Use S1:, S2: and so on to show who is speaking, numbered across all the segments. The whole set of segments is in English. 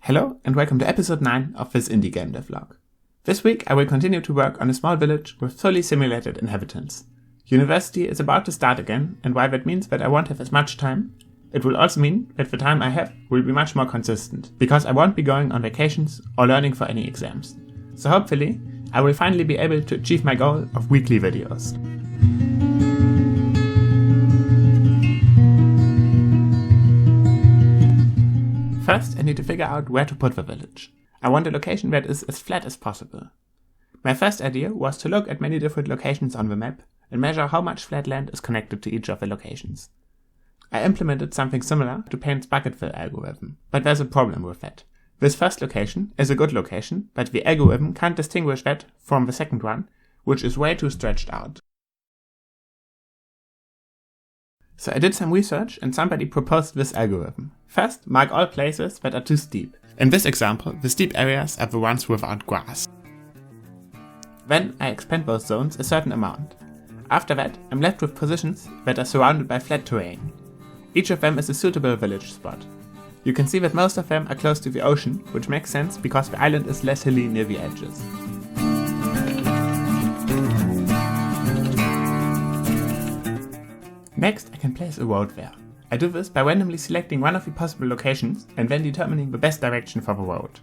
S1: Hello and welcome to episode 9 of this indie game devlog. This week I will continue to work on a small village with fully simulated inhabitants. University is about to start again, and while that means that I won't have as much time, it will also mean that the time I have will be much more consistent, because I won't be going on vacations or learning for any exams. So hopefully I will finally be able to achieve my goal of weekly videos. First, I need to figure out where to put the village. I want a location that is as flat as possible. My first idea was to look at many different locations on the map and measure how much flat land is connected to each of the locations. I implemented something similar to Payne's bucket fill algorithm, but there's a problem with that. This first location is a good location, but the algorithm can't distinguish that from the second one, which is way too stretched out. So I did some research and somebody proposed this algorithm. First, mark all places that are too steep. In this example, the steep areas are the ones without grass. Then I expand those zones a certain amount. After that, I'm left with positions that are surrounded by flat terrain. Each of them is a suitable village spot. You can see that most of them are close to the ocean, which makes sense because the island is less hilly near the edges. Next, I can place a road there. I do this by randomly selecting one of the possible locations and then determining the best direction for the road.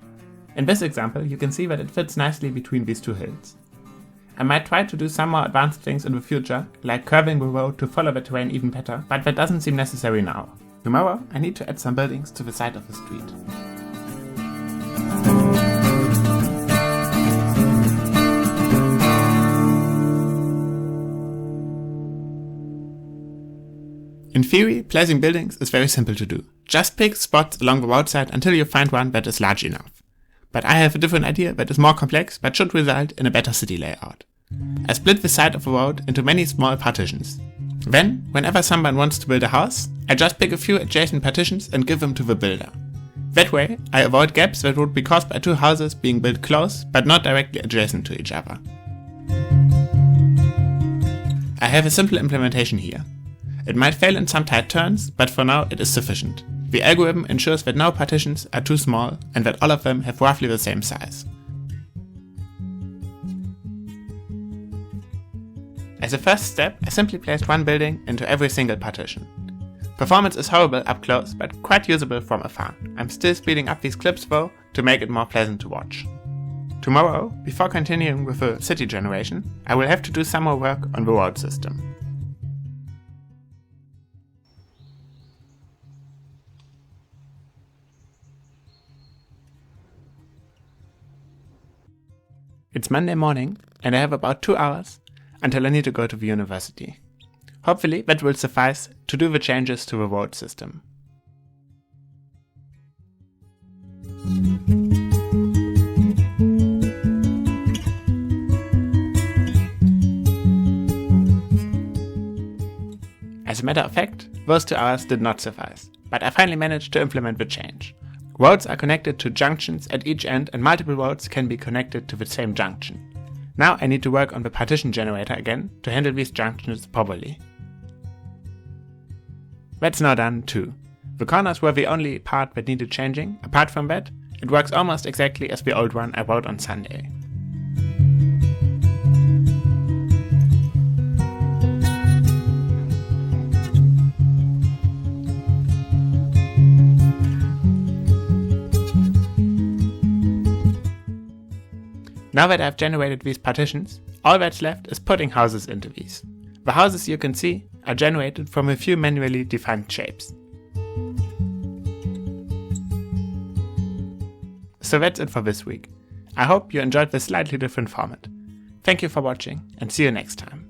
S1: In this example, you can see that it fits nicely between these two hills. I might try to do some more advanced things in the future, like curving the road to follow the terrain even better, but that doesn't seem necessary now. Tomorrow, I need to add some buildings to the side of the street. In theory, placing buildings is very simple to do. Just pick spots along the roadside until you find one that is large enough. But I have a different idea that is more complex but should result in a better city layout. I split the side of the road into many small partitions. Then, whenever someone wants to build a house, I just pick a few adjacent partitions and give them to the builder. That way, I avoid gaps that would be caused by two houses being built close but not directly adjacent to each other. I have a simple implementation here. It might fail in some tight turns, but for now it is sufficient. The algorithm ensures that no partitions are too small and that all of them have roughly the same size. As a first step, I simply placed one building into every single partition. Performance is horrible up close, but quite usable from afar. I'm still speeding up these clips though, to make it more pleasant to watch. Tomorrow, before continuing with the city generation, I will have to do some more work on the road system. It's Monday morning, and I have about 2 hours until I need to go to the university. Hopefully that will suffice to do the changes to the road system. As a matter of fact, those 2 hours did not suffice, but I finally managed to implement the change. Roads are connected to junctions at each end and multiple roads can be connected to the same junction. Now I need to work on the partition generator again to handle these junctions properly. That's now done too. The corners were the only part that needed changing. Apart from that, it works almost exactly as the old one I wrote on Sunday. Now that I've generated these partitions, all that's left is putting houses into these. The houses you can see are generated from a few manually defined shapes. So that's it for this week. I hope you enjoyed this slightly different format. Thank you for watching and see you next time.